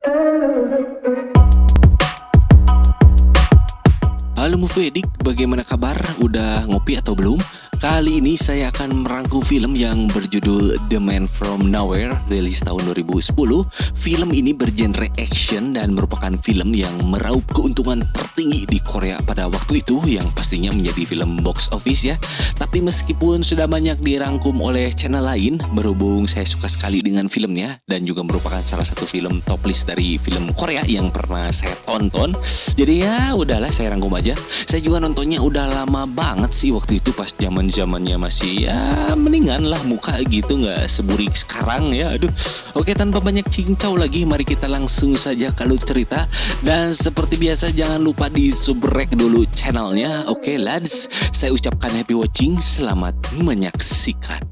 Halo Mufedik, bagaimana kabar? Udah ngopi atau belum? Kali ini saya akan merangkum film yang berjudul The Man From Nowhere, rilis tahun 2010. Film ini bergenre action dan merupakan film yang meraup keuntungan tertinggi di Korea pada waktu itu, yang pastinya menjadi film box office ya. Tapi meskipun sudah banyak dirangkum oleh channel lain, berhubung saya suka sekali dengan filmnya dan juga merupakan salah satu film top list dari film Korea yang pernah saya tonton, jadi ya udahlah saya rangkum aja. Saya juga nontonnya udah lama banget sih, waktu itu pas zamannya masih ya mendingan lah muka gitu, nggak seburik sekarang ya. Aduh, oke, tanpa banyak cincau lagi, mari kita langsung saja kalau cerita. Dan seperti biasa jangan lupa di subrek dulu channelnya. Oke lads, saya ucapkan happy watching, selamat menyaksikan.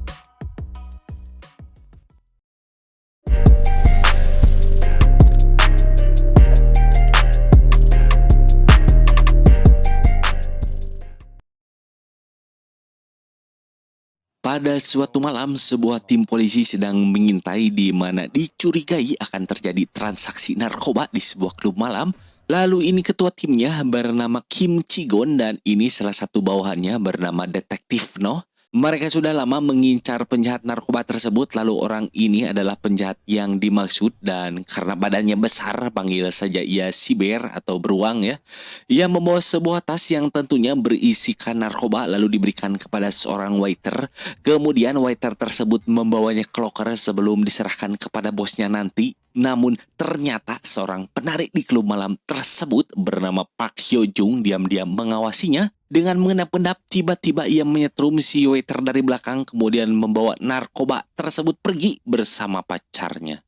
Pada suatu malam, sebuah tim polisi sedang mengintai di mana dicurigai akan terjadi transaksi narkoba di sebuah klub malam. Lalu ini ketua timnya bernama Kim Chigon dan ini salah satu bawahannya bernama Detektif No. Mereka sudah lama mengincar penjahat narkoba tersebut, lalu orang ini adalah penjahat yang dimaksud dan karena badannya besar, panggil saja ia si bear atau beruang ya. Ia membawa sebuah tas yang tentunya berisikan narkoba lalu diberikan kepada seorang waiter. Kemudian waiter tersebut membawanya ke loker sebelum diserahkan kepada bosnya nanti. Namun ternyata seorang penarik di klub malam tersebut bernama Park Hyo Jung diam-diam mengawasinya. Dengan mengenap-enap, tiba-tiba ia menyetrum si waiter dari belakang kemudian membawa narkoba tersebut pergi bersama pacarnya.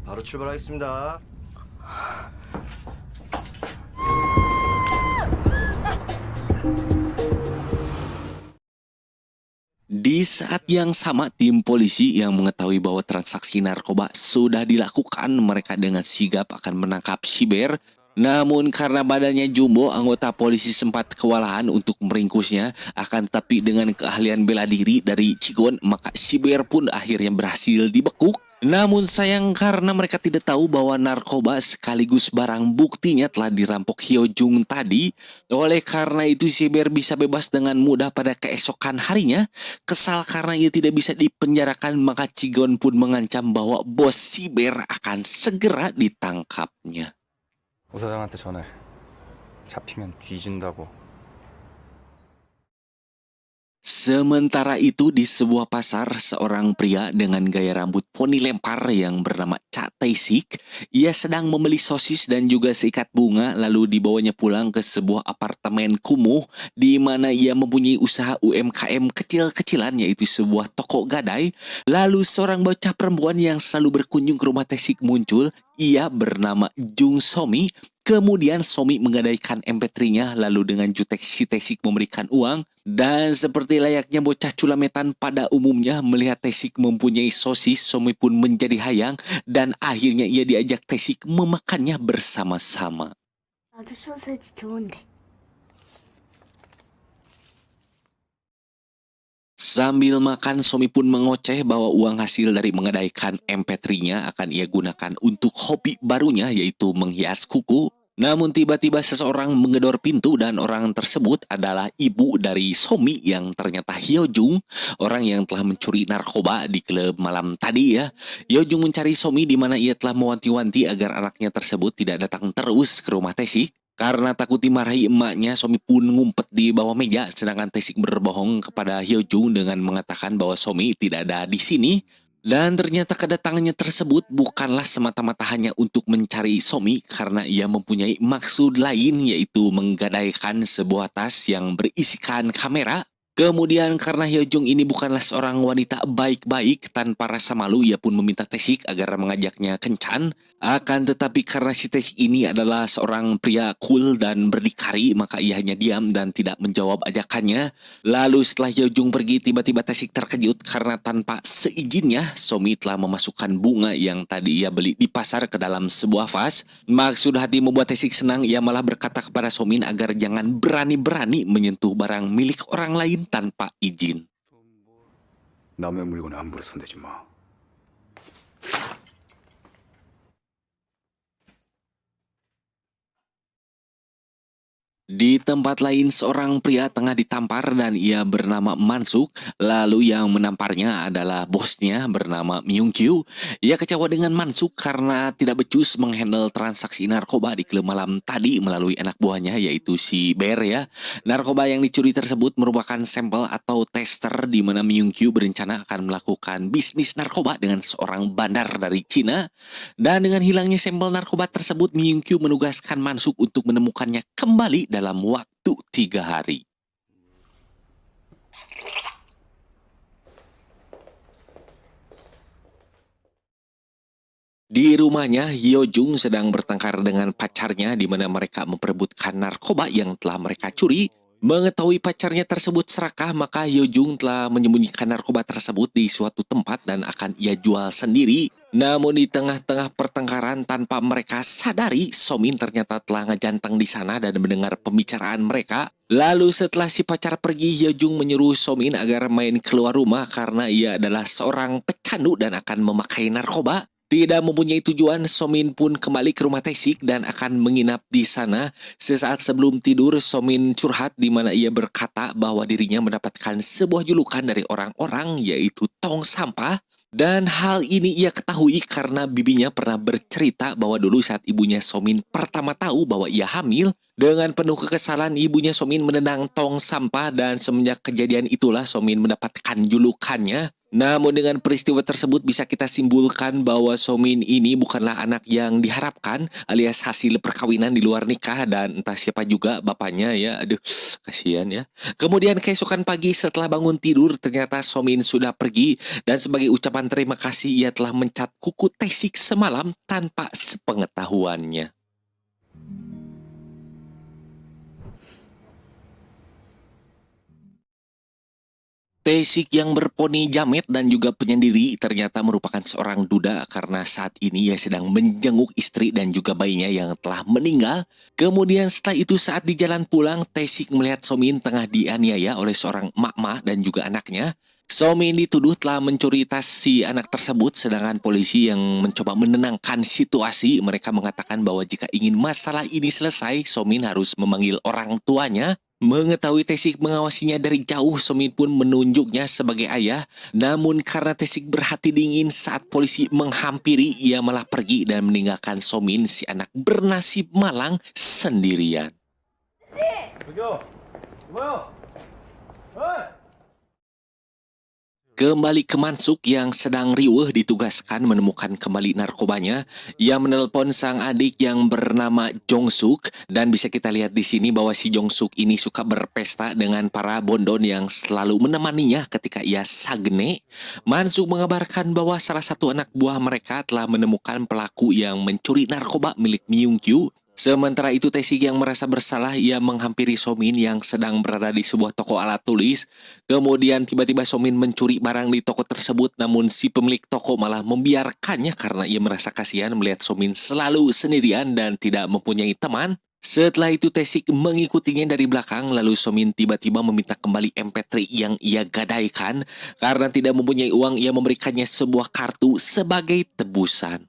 바로 출발하겠습니다. Di saat yang sama, tim polisi yang mengetahui bahwa transaksi narkoba sudah dilakukan, mereka dengan sigap akan menangkap si bear. Namun karena badannya jumbo, anggota polisi sempat kewalahan untuk meringkusnya. Akan tetapi dengan keahlian bela diri dari Chigon, maka si bear pun akhirnya berhasil dibekuk. Namun sayang karena mereka tidak tahu bahwa narkoba sekaligus barang buktinya telah dirampok Hyo Jung tadi. Oleh karena itu si bear bisa bebas dengan mudah pada keesokan harinya. Kesal karena ia tidak bisa dipenjarakan, maka Chigon pun mengancam bahwa bos si bear akan segera ditangkapnya. 오 사장한테 전해. 잡히면 뒤진다고. Sementara itu di sebuah pasar, seorang pria dengan gaya rambut poni lempar yang bernama Cha Tae-sik, ia sedang membeli sosis dan juga seikat bunga lalu dibawanya pulang ke sebuah apartemen kumuh di mana ia mempunyai usaha UMKM kecil-kecilan, yaitu sebuah toko gadai. Lalu seorang bocah perempuan yang selalu berkunjung ke rumah Tae-sik muncul. Ia bernama Jung Somi. Kemudian Somi menggadaikan MP3-nya lalu dengan jutek si Tae-sik memberikan uang. Dan seperti layaknya bocah culametan pada umumnya, melihat Tae-sik mempunyai sosis, Somi pun menjadi hayang dan akhirnya ia diajak Tae-sik memakannya bersama-sama. 나도 소세지 좋은데. Sambil makan, Somi pun mengoceh bahwa uang hasil dari menggadaikan MP3-nya akan ia gunakan untuk hobi barunya, yaitu menghias kuku. Namun tiba-tiba seseorang menggedor pintu dan orang tersebut adalah ibu dari Somi yang ternyata Hyo Jung, orang yang telah mencuri narkoba di klub malam tadi ya. Hyo Jung mencari Somi di mana ia telah mewanti-wanti agar anaknya tersebut tidak datang terus ke rumah Tae-sik. Karena takut dimarahi emaknya, Somi pun ngumpet di bawah meja, sedangkan Tae-sik berbohong kepada Hyo Jung dengan mengatakan bahwa Somi tidak ada di sini. Dan ternyata kedatangannya tersebut bukanlah semata-mata hanya untuk mencari Somi, karena ia mempunyai maksud lain, yaitu menggadaikan sebuah tas yang berisikan kamera. Kemudian karena Hyo Jung ini bukanlah seorang wanita baik-baik, tanpa rasa malu ia pun meminta Tae-sik agar mengajaknya kencan. Akan tetapi karena si Tae-sik ini adalah seorang pria cool dan berdikari, maka ia hanya diam dan tidak menjawab ajakannya. Lalu setelah Hyo Jung pergi, tiba-tiba Tae-sik terkejut karena tanpa seizinnya Somi telah memasukkan bunga yang tadi ia beli di pasar ke dalam sebuah vas. Maksud hati membuat Tae-sik senang, ia malah berkata kepada Somin agar jangan berani-berani menyentuh barang milik orang lain tanpa izin. 남의 물건에 함부로 손대지 마. Di tempat lain, seorang pria tengah ditampar dan ia bernama Mansuk. Lalu yang menamparnya adalah bosnya bernama Myung-kyu. Ia kecewa dengan Mansuk karena tidak becus menghandle transaksi narkoba di klub malam tadi melalui anak buahnya yaitu si Bear ya. Narkoba yang dicuri tersebut merupakan sampel atau tester di mana Myung-kyu berencana akan melakukan bisnis narkoba dengan seorang bandar dari Cina. Dan dengan hilangnya sampel narkoba tersebut, Myung-kyu menugaskan Mansuk untuk menemukannya kembali dalam waktu 3 hari. Di rumahnya, Hyojung sedang bertengkar dengan pacarnya di mana mereka memperebutkan narkoba yang telah mereka curi. Mengetahui pacarnya tersebut serakah, maka Hyojung telah menyembunyikan narkoba tersebut di suatu tempat dan akan ia jual sendiri. Namun di tengah-tengah pertengkaran tanpa mereka sadari, Somin ternyata telah ngejanteng di sana dan mendengar pembicaraan mereka. Lalu setelah si pacar pergi, Hyojung menyuruh Somin agar main keluar rumah karena ia adalah seorang pecandu dan akan memakai narkoba. Tidak mempunyai tujuan, Somin pun kembali ke rumah Tae-sik dan akan menginap di sana. Sesaat sebelum tidur, Somin curhat di mana ia berkata bahwa dirinya mendapatkan sebuah julukan dari orang-orang yaitu tong sampah. Dan hal ini ia ketahui karena bibinya pernah bercerita bahwa dulu saat ibunya Somin pertama tahu bahwa ia hamil, dengan penuh kekesalan ibunya Somin menendang tong sampah dan semenjak kejadian itulah Somin mendapatkan julukannya. Namun dengan peristiwa tersebut bisa kita simpulkan bahwa Somin ini bukanlah anak yang diharapkan alias hasil perkawinan di luar nikah dan entah siapa juga bapaknya ya. Aduh, kasihan ya. Kemudian keesokan pagi setelah bangun tidur ternyata Somin sudah pergi dan sebagai ucapan terima kasih ia telah mencat kuku Tae-sik semalam tanpa sepengetahuannya. Tae-sik yang berponi jamet dan juga penyendiri ternyata merupakan seorang duda karena saat ini ia sedang menjenguk istri dan juga bayinya yang telah meninggal. Kemudian setelah itu saat di jalan pulang, Tae-sik melihat Somin tengah dianiaya oleh seorang emak-emak dan juga anaknya. Somin dituduh telah mencuri tas si anak tersebut, sedangkan polisi yang mencoba menenangkan situasi. Mereka mengatakan bahwa jika ingin masalah ini selesai, Somin harus memanggil orang tuanya. Mengetahui Tae-sik mengawasinya dari jauh, Somin pun menunjuknya sebagai ayah. Namun karena Tae-sik berhati dingin saat polisi menghampiri, ia malah pergi dan meninggalkan Somin si anak bernasib malang sendirian. Kembali ke Mansuk yang sedang riweuh ditugaskan menemukan kembali narkobanya. Ia menelpon sang adik yang bernama Jong-suk dan bisa kita lihat di sini bahwa si Jong-suk ini suka berpesta dengan para bondon yang selalu menemaninya ketika ia sagne. Mansuk mengabarkan bahwa salah satu anak buah mereka telah menemukan pelaku yang mencuri narkoba milik Myung-kyu. Sementara itu Tae-sik yang merasa bersalah, ia menghampiri Somin yang sedang berada di sebuah toko alat tulis. Kemudian tiba-tiba Somin mencuri barang di toko tersebut, namun si pemilik toko malah membiarkannya karena ia merasa kasihan melihat Somin selalu sendirian dan tidak mempunyai teman. Setelah itu Tae-sik mengikutinya dari belakang, lalu Somin tiba-tiba meminta kembali MP3 yang ia gadaikan. Karena tidak mempunyai uang, ia memberikannya sebuah kartu sebagai tebusan.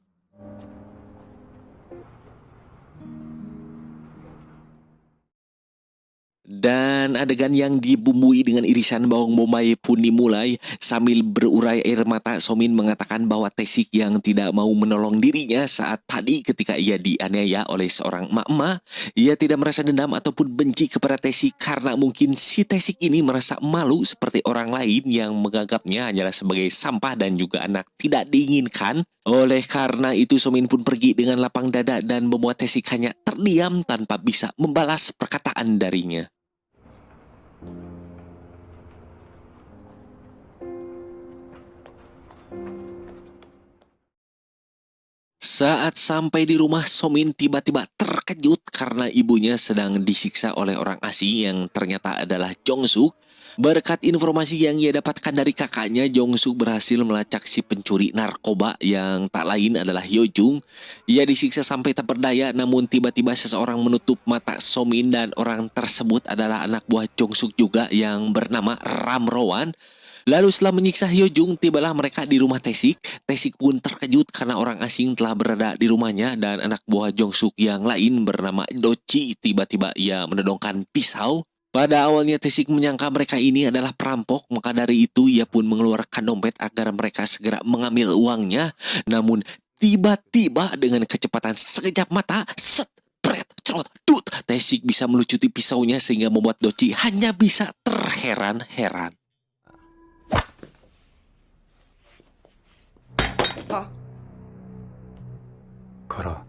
Dan adegan yang dibumbui dengan irisan bawang bombay pun dimulai. Sambil berurai air mata, Somin mengatakan bahwa Tae-sik yang tidak mau menolong dirinya saat tadi ketika ia dianiaya oleh seorang emak-emak. Ia tidak merasa dendam ataupun benci kepada Tae-sik karena mungkin si Tae-sik ini merasa malu seperti orang lain yang menganggapnya hanyalah sebagai sampah dan juga anak tidak diinginkan. Oleh karena itu Somin pun pergi dengan lapang dada dan membuat Tae-sik hanya terdiam tanpa bisa membalas perkataan darinya. Saat sampai di rumah, Somin tiba-tiba terkejut karena ibunya sedang disiksa oleh orang asing yang ternyata adalah Jong-suk. Berkat informasi yang ia dapatkan dari kakaknya, Jong-suk berhasil melacak si pencuri narkoba yang tak lain adalah Hyojung. Ia disiksa sampai tak berdaya, namun tiba-tiba seseorang menutup mata Somin dan orang tersebut adalah anak buah Jong-suk juga yang bernama Ram Rowan. Lalu setelah menyiksa Hyojung, tibalah mereka di rumah Tae-sik. Tae-sik pun terkejut karena orang asing telah berada di rumahnya dan anak buah Jong-suk yang lain bernama Dochi tiba-tiba ia menodongkan pisau. Pada awalnya Tae-sik menyangka mereka ini adalah perampok, maka dari itu ia pun mengeluarkan dompet agar mereka segera mengambil uangnya. Namun tiba-tiba dengan kecepatan sekejap mata, set, pret, cerot, dut, Tae-sik bisa melucuti pisaunya sehingga membuat Dochi hanya bisa terheran-heran. 걸어.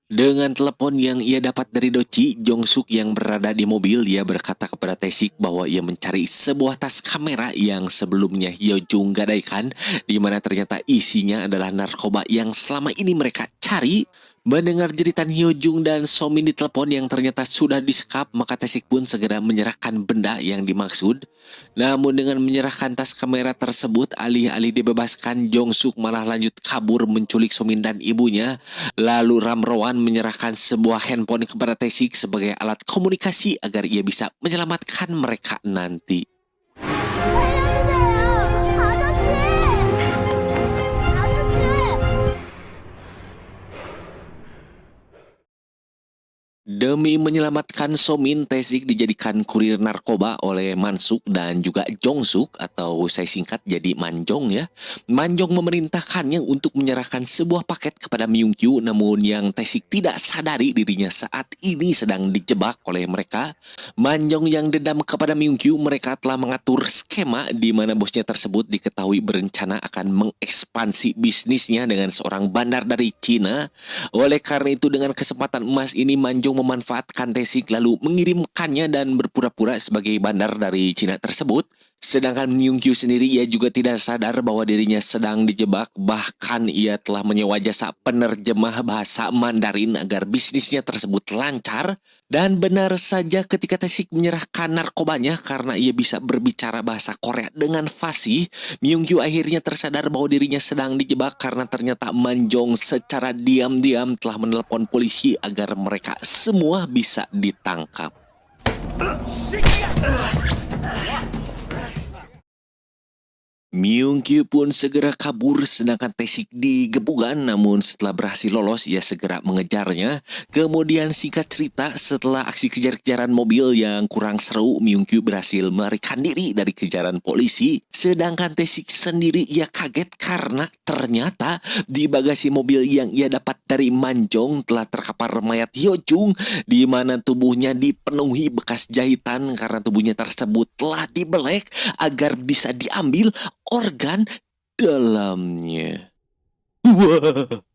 Dengan telepon yang ia dapat dari Dochi, Jong-suk yang berada di mobil, ia berkata kepada Tae-sik bahwa ia mencari sebuah tas kamera yang sebelumnya Hyojung gadaikan, di mana ternyata isinya adalah narkoba yang selama ini mereka cari. Mendengar jeritan Hyojung dan Somin di telepon yang ternyata sudah disekap, maka Tae-sik pun segera menyerahkan benda yang dimaksud. Namun dengan menyerahkan tas kamera tersebut, alih-alih dibebaskan, Jong-suk malah lanjut kabur menculik Somin dan ibunya. Lalu Ram Rowan menyerahkan sebuah handphone kepada Tae-sik sebagai alat komunikasi agar ia bisa menyelamatkan mereka nanti. 살려주세요! 아저씨! 아저씨! Demi menyelamatkan Somin, Tae-sik dijadikan kurir narkoba oleh Mansuk dan juga Jong-suk, atau saya singkat jadi Manjong ya. Manjong memerintahkannya untuk menyerahkan sebuah paket kepada Myung-kyu, namun yang Tae-sik tidak sadari dirinya saat ini sedang dijebak oleh mereka. Manjong yang dendam kepada Myung-kyu, mereka telah mengatur skema di mana bosnya tersebut diketahui berencana akan mengekspansi bisnisnya dengan seorang bandar dari Cina. Oleh karena itu dengan kesempatan emas ini Manjong memanfaatkan Tae-sik lalu mengirimkannya dan berpura-pura sebagai bandar dari Cina tersebut. Sedangkan Myung-kyu sendiri ia juga tidak sadar bahwa dirinya sedang dijebak, bahkan ia telah menyewa jasa penerjemah bahasa Mandarin agar bisnisnya tersebut lancar. Dan benar saja ketika Tae-sik menyerahkan narkobanya karena ia bisa berbicara bahasa Korea dengan fasih, Myung-kyu akhirnya tersadar bahwa dirinya sedang dijebak karena ternyata Manjong secara diam-diam telah menelpon polisi agar mereka semua bisa ditangkap. Myung-kyu pun segera kabur sedangkan Tae-sik digebukan, namun setelah berhasil lolos ia segera mengejarnya. Kemudian singkat cerita, setelah aksi kejar-kejaran mobil yang kurang seru, Myung-kyu berhasil melarikan diri dari kejaran polisi. Sedangkan Tae-sik sendiri ia kaget karena ternyata di bagasi mobil yang ia dapat dari Manjong telah terkapar mayat Hyojung, di mana tubuhnya dipenuhi bekas jahitan karena tubuhnya tersebut telah dibelek agar bisa diambil organ dalamnya. Wah.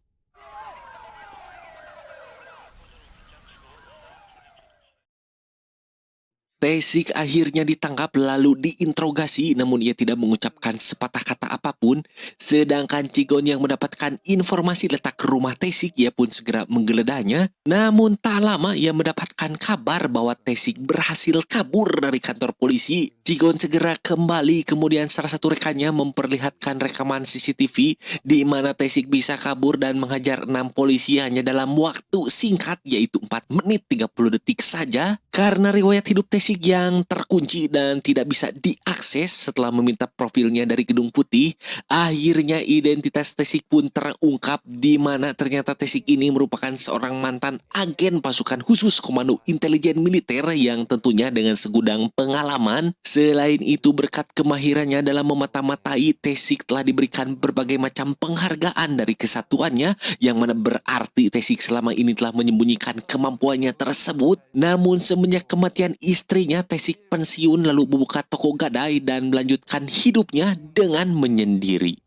Tae-sik akhirnya ditangkap lalu diinterogasi, namun ia tidak mengucapkan sepatah kata apapun. Sedangkan Cigon yang mendapatkan informasi letak rumah Tae-sik, ia pun segera menggeledahnya. Namun tak lama ia mendapatkan kabar bahwa Tae-sik berhasil kabur dari kantor polisi. Cigon segera kembali, kemudian salah satu rekannya memperlihatkan rekaman CCTV di mana Tae-sik bisa kabur dan menghajar 6 polisi hanya dalam waktu singkat, yaitu 4 menit 30 detik saja. Karena riwayat hidup Tae-sik yang terkunci dan tidak bisa diakses setelah meminta profilnya dari Gedung Putih, akhirnya identitas Tae-sik pun terungkap, di mana ternyata Tae-sik ini merupakan seorang mantan agen pasukan khusus Komando Intelijen Militer yang tentunya dengan segudang pengalaman. Selain itu, berkat kemahirannya dalam memata-matai, Tae-sik telah diberikan berbagai macam penghargaan dari kesatuannya, yang mana berarti Tae-sik selama ini telah menyembunyikan kemampuannya tersebut. Namun semenjak kematian istrinya, Tae-sik pensiun lalu membuka toko gadai dan melanjutkan hidupnya dengan menyendiri.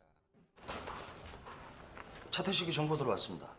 차태식이 정보 들어왔습니다.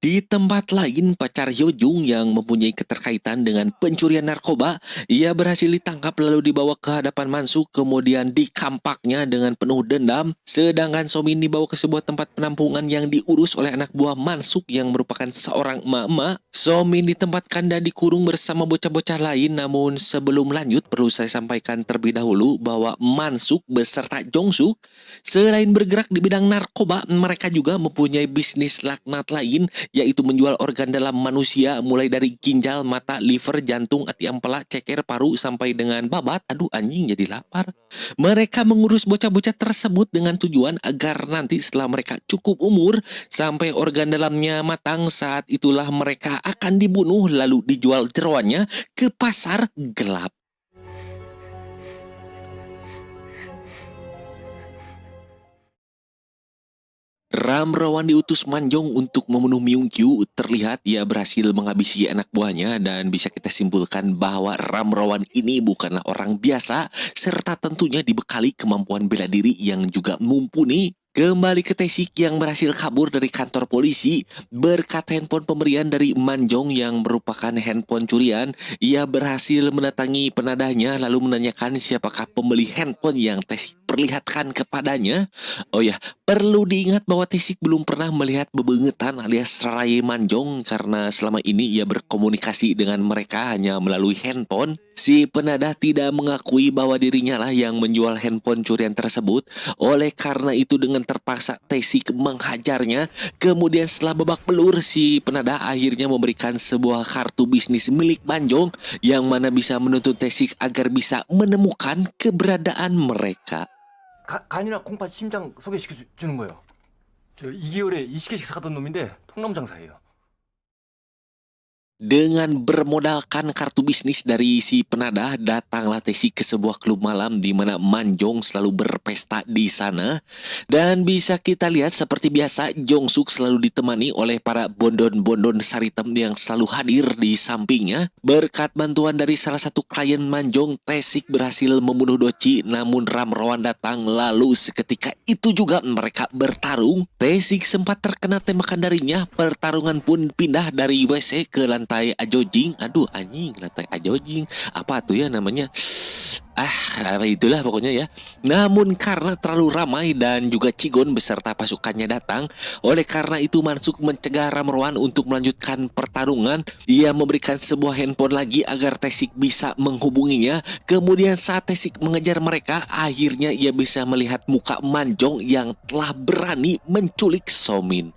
Di tempat lain, pacar Hyojung yang mempunyai keterkaitan dengan pencurian narkoba, ia berhasil ditangkap lalu dibawa ke hadapan Mansuk, kemudian dikampaknya dengan penuh dendam. Sedangkan Somin dibawa ke sebuah tempat penampungan yang diurus oleh anak buah Mansuk yang merupakan seorang emak-emak. Somin ditempatkan dan dikurung bersama bocah-bocah lain, namun sebelum lanjut perlu saya sampaikan terlebih dahulu bahwa Mansuk beserta Jong-suk selain bergerak di bidang narkoba, mereka juga mempunyai bisnis laknat lain yaitu menjual organ dalam manusia mulai dari ginjal, mata, liver, jantung, hati ampela, ceker, paru sampai dengan babat. Aduh anjing jadi lapar. Mereka mengurus bocah-bocah tersebut dengan tujuan agar nanti setelah mereka cukup umur sampai organ dalamnya matang, saat itulah mereka akan dibunuh lalu dijual jeroannya ke pasar gelap. Ramrawan diutus Manjong untuk membunuh Myung-kyu. Terlihat ia berhasil menghabisi anak buahnya dan bisa kita simpulkan bahwa Ramrawan ini bukanlah orang biasa serta tentunya dibekali kemampuan bela diri yang juga mumpuni. Kembali ke Tae-sik yang berhasil kabur dari kantor polisi berkat handphone pemberian dari Manjong yang merupakan handphone curian. Ia berhasil mendatangi penadahnya lalu menanyakan siapakah pembeli handphone yang Tae-sik perlihatkan kepadanya. Oh ya, perlu diingat bahwa Tae-sik belum pernah melihat bebengetan alias Raye Manjong karena selama ini ia berkomunikasi dengan mereka hanya melalui handphone. Si penadah tidak mengakui bahwa dirinya lah yang menjual handphone curian tersebut. Oleh karena itu dengan terpaksa Tae-sik menghajarnya. Kemudian setelah babak belur, si penadah akhirnya memberikan sebuah kartu bisnis milik Manjong yang mana bisa menuntut Tae-sik agar bisa menemukan keberadaan mereka. 간이나 콩팥 심장 소개시켜주는 거예요. 저 2개월에 20개씩 사가던 놈인데 통나무 장사예요. Dengan bermodalkan kartu bisnis dari si penadah, datanglah Tae-sik ke sebuah klub malam di mana Manjong selalu berpesta di sana. Dan bisa kita lihat seperti biasa, Jong-suk selalu ditemani oleh para bondon-bondon saritem yang selalu hadir di sampingnya. Berkat bantuan dari salah satu klien Manjong, Tae-sik berhasil membunuh Doci, namun Ramrawan datang lalu seketika itu juga mereka bertarung. Tae-sik sempat terkena tembakan darinya, pertarungan pun pindah dari WC ke lantai Ajojing. Aduh anjing, lantai Ajojing apa tuh ya namanya, itulah pokoknya ya. Namun karena terlalu ramai dan juga Cigon beserta pasukannya datang, oleh karena itu Mansuk mencegah Ramrawan untuk melanjutkan pertarungan. Ia memberikan sebuah handphone lagi agar Tae-sik bisa menghubunginya. Kemudian saat Tae-sik mengejar mereka, akhirnya ia bisa melihat muka Manjong yang telah berani menculik Somin.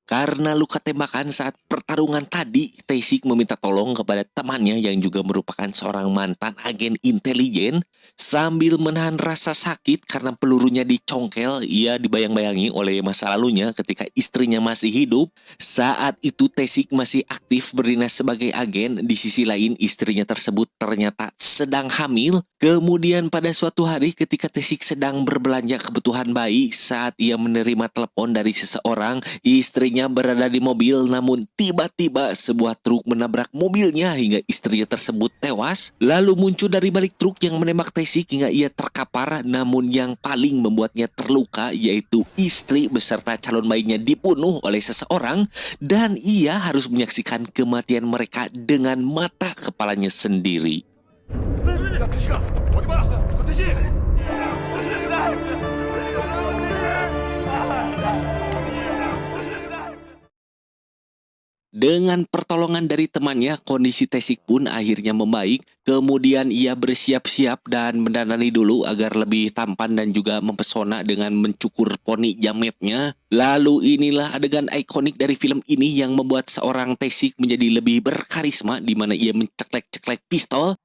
Karena luka tembakan saat pertarungan tadi, Tae-sik meminta tolong kepada temannya yang juga merupakan seorang mantan agen intelijen. Sambil menahan rasa sakit karena pelurunya dicongkel, ia dibayang-bayangi oleh masa lalunya ketika istrinya masih hidup. Saat itu Tae-sik masih aktif berdinas sebagai agen, di sisi lain istrinya tersebut ternyata sedang hamil. Kemudian pada suatu hari ketika Tae-sik sedang berbelanja kebutuhan bayi, saat ia menerima telepon dari seseorang, istrinya berada di mobil, namun tiba-tiba sebuah truk menabrak mobilnya hingga istrinya tersebut tewas. Lalu muncul dari balik truk yang menembak Tae-sik hingga ia terkapar, namun yang paling membuatnya terluka yaitu istri beserta calon bayinya dibunuh oleh seseorang dan ia harus menyaksikan kematian mereka dengan mata kepalanya sendiri. Dengan pertolongan dari temannya, kondisi Tae-sik pun akhirnya membaik. Kemudian ia bersiap-siap dan mendandani dulu agar lebih tampan dan juga mempesona dengan mencukur poni jametnya. Lalu inilah adegan ikonik dari film ini yang membuat seorang Tae-sik menjadi lebih berkarisma, di mana ia menceklek-ceklek pistol.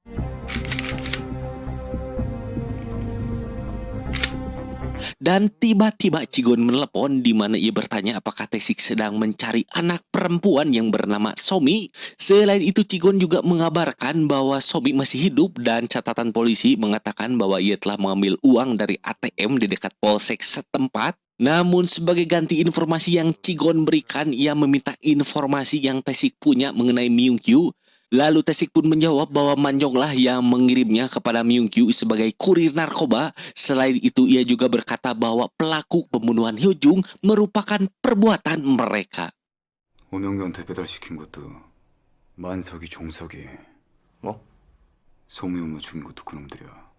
Dan tiba-tiba Cigon menelepon di mana ia bertanya apakah Tae-sik sedang mencari anak perempuan yang bernama Somi. Selain itu Cigon juga mengabarkan bahwa Somi masih hidup dan catatan polisi mengatakan bahwa ia telah mengambil uang dari ATM di dekat polsek setempat. Namun sebagai ganti informasi yang Cigon berikan, ia meminta informasi yang Tae-sik punya mengenai Myung-kyu. Lalu Tae-sik pun menjawab bahwa Manjong lah yang mengirimnya kepada Myung-kyu sebagai kurir narkoba. Selain itu ia juga berkata bahwa pelaku pembunuhan Hyojung merupakan perbuatan mereka. 오명규한테 배달시킨 것도 만석이, 종석이, 뭐? 소미 엄마 죽인 것도 그놈들이야.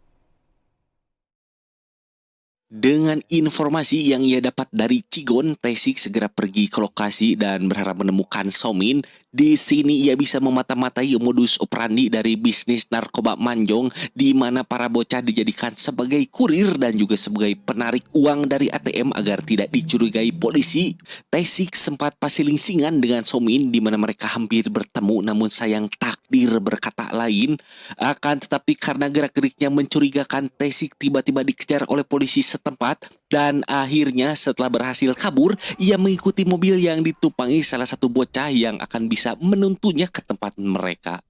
Dengan informasi yang ia dapat dari Cigon, Taesik segera pergi ke lokasi dan berharap menemukan Somin. Di sini ia bisa memata-matai modus operandi dari bisnis narkoba Manjong, di mana para bocah dijadikan sebagai kurir dan juga sebagai penarik uang dari ATM agar tidak dicurigai polisi. Taesik sempat pasiling-singan dengan Somin, di mana mereka hampir bertemu, namun sayang takdir berkata lain. Akan tetapi karena gerak-geriknya mencurigakan, Taesik tiba-tiba dikejar oleh polisi setempat dan akhirnya setelah berhasil kabur, ia mengikuti mobil yang ditumpangi salah satu bocah yang akan bisa menuntunnya ke tempat mereka.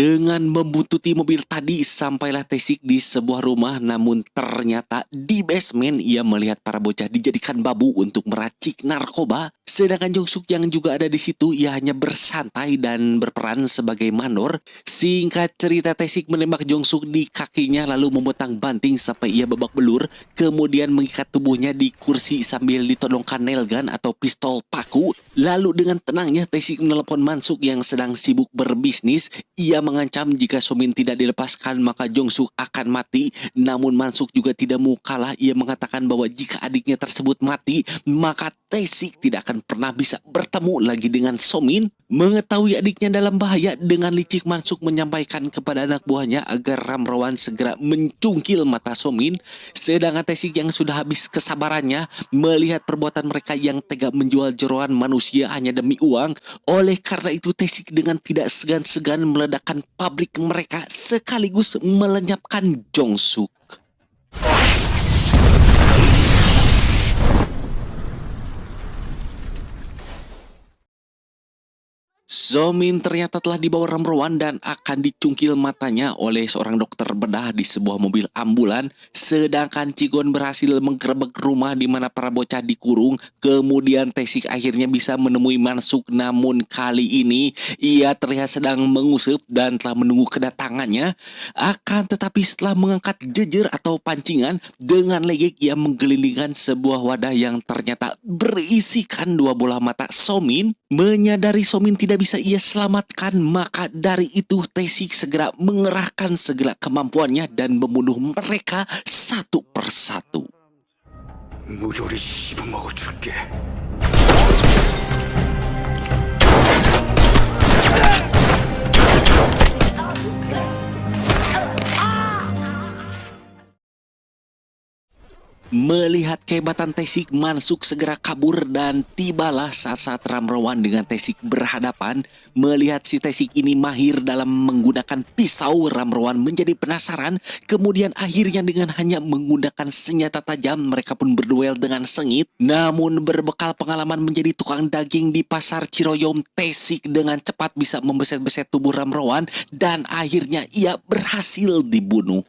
Dengan membuntuti mobil tadi, sampailah Taesik di sebuah rumah, namun ternyata di basement ia melihat para bocah dijadikan babu untuk meracik narkoba. Sedangkan Jongsuk yang juga ada di situ, ia hanya bersantai dan berperan sebagai mandor. Singkat cerita, Taesik menembak Jongsuk di kakinya lalu memotong banting sampai ia babak belur, kemudian mengikat tubuhnya di kursi sambil ditodongkan nail gun atau pistol paku. Lalu dengan tenangnya Taesik menelepon Mansuk yang sedang sibuk berbisnis. Ia mengancam jika Somin tidak dilepaskan maka Jongsuk akan mati. Namun Mansuk juga tidak mau kalah. Ia mengatakan bahwa jika adiknya tersebut mati, maka Taesik tidak akan pernah bisa bertemu lagi dengan Somin. Mengetahui adiknya dalam bahaya, dengan licik Mansuk menyampaikan kepada anak buahnya agar Ramrawan segera mencungkil mata Somin. Sedangkan Taesik yang sudah habis kesabarannya melihat perbuatan mereka yang tega menjual jeroan manusia hanya demi uang. Oleh karena itu Taesik dengan tidak segan-segan meledakkan pabrik mereka sekaligus melenyapkan Jongsuk. Somin ternyata telah dibawa Ramrawan dan akan dicungkil matanya oleh seorang dokter bedah di sebuah mobil ambulan. Sedangkan Cigon berhasil menggerebek rumah di mana para bocah dikurung. Kemudian Taesik akhirnya bisa menemui Mansuk, namun kali ini ia terlihat sedang mengusap dan telah menunggu kedatangannya. Akan tetapi setelah mengangkat jejer atau pancingan, dengan legek ia menggelindingkan sebuah wadah yang ternyata berisikan dua bola mata Somin. Menyadari Somin tidak bisa ia selamatkan, maka dari itu Taesik segera mengerahkan segala kemampuannya dan membunuh mereka satu persatu. 무조리 씹어먹어 줄게. Melihat kehebatan Taesik, Mansuk segera kabur dan tibalah saat-saat Ramrawan dengan Taesik berhadapan. Melihat si Taesik ini mahir dalam menggunakan pisau, Ramrawan menjadi penasaran. Kemudian akhirnya dengan hanya menggunakan senjata tajam, mereka pun berduel dengan sengit. Namun berbekal pengalaman menjadi tukang daging di pasar Ciroyom, Taesik dengan cepat bisa membeset-beset tubuh Ramrawan dan akhirnya ia berhasil dibunuh.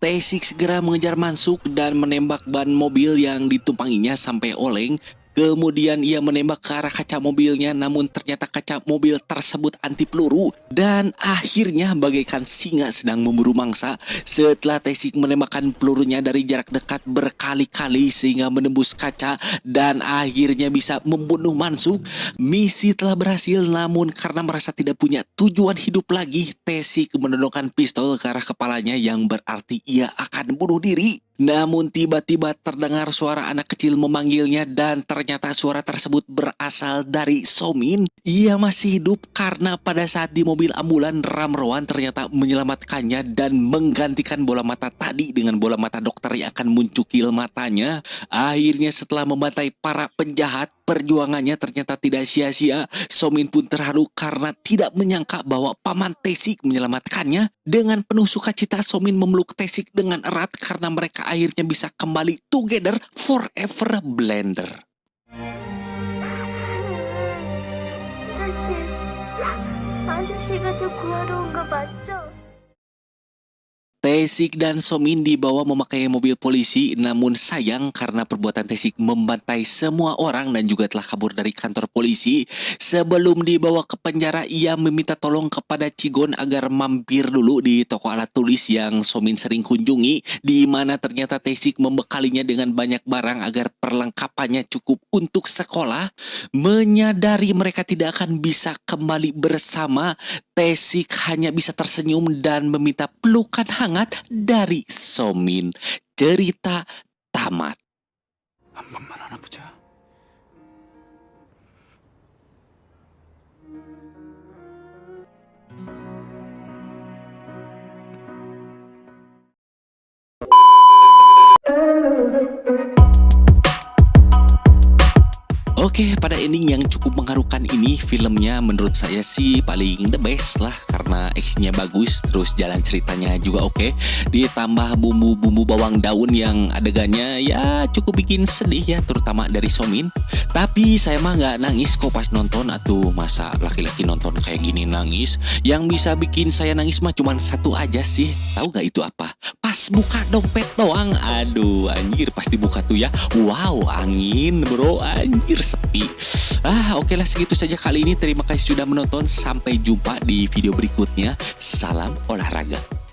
Taesik segera mengejar Mansuk dan menembak ban mobil yang ditumpanginya sampai oleng. Kemudian ia menembak ke arah kaca mobilnya, namun ternyata kaca mobil tersebut anti peluru. Dan akhirnya bagaikan singa sedang memburu mangsa, setelah Taesik menembakkan pelurunya dari jarak dekat berkali-kali sehingga menembus kaca dan akhirnya bisa membunuh Mansuk. Misi telah berhasil, namun karena merasa tidak punya tujuan hidup lagi, Taesik menodongkan pistol ke arah kepalanya yang berarti ia akan bunuh diri. Namun tiba-tiba terdengar suara anak kecil memanggilnya dan ternyata suara tersebut berasal dari Somin. Ia masih hidup karena pada saat di mobil ambulan Ramrawan ternyata menyelamatkannya dan menggantikan bola mata tadi dengan bola mata dokter yang akan mencukil matanya. Akhirnya setelah membantai para penjahat, perjuangannya ternyata tidak sia-sia. Somin pun terharu karena tidak menyangka bahwa paman Taesik menyelamatkannya. Dengan penuh sukacita Somin memeluk Taesik dengan erat karena mereka akhirnya bisa kembali together forever blender. 아저씨가 저 구하러 온 거 맞죠? Tae-sik dan Somin dibawa memakai mobil polisi, namun sayang karena perbuatan Tae-sik membantai semua orang dan juga telah kabur dari kantor polisi. Sebelum dibawa ke penjara, ia meminta tolong kepada Chigon agar mampir dulu di toko alat tulis yang Somin sering kunjungi, di mana ternyata Tae-sik membekalinya dengan banyak barang agar perlengkapannya cukup untuk sekolah. Menyadari mereka tidak akan bisa kembali bersama, Tae-sik hanya bisa tersenyum dan meminta pelukan hangat dari Somin. Cerita tamat. 한 번만 안아보자. Oke, pada ending yang cukup mengharukan ini, filmnya menurut saya sih paling the best lah karena actionnya bagus, terus jalan ceritanya juga oke. Ditambah bumbu-bumbu bawang daun yang adegannya ya cukup bikin sedih ya, terutama dari Somin. Tapi saya mah nggak nangis kok pas nonton, atuh masa laki-laki nonton kayak gini nangis. Yang bisa bikin saya nangis mah cuman satu aja sih, tahu nggak itu apa? Pas buka dompet doang, aduh anjir pas dibuka tuh ya, wow angin bro, anjir sepi. Oke lah segitu saja kali ini. Terima kasih sudah menonton. Sampai jumpa di video berikutnya. Salam olahraga.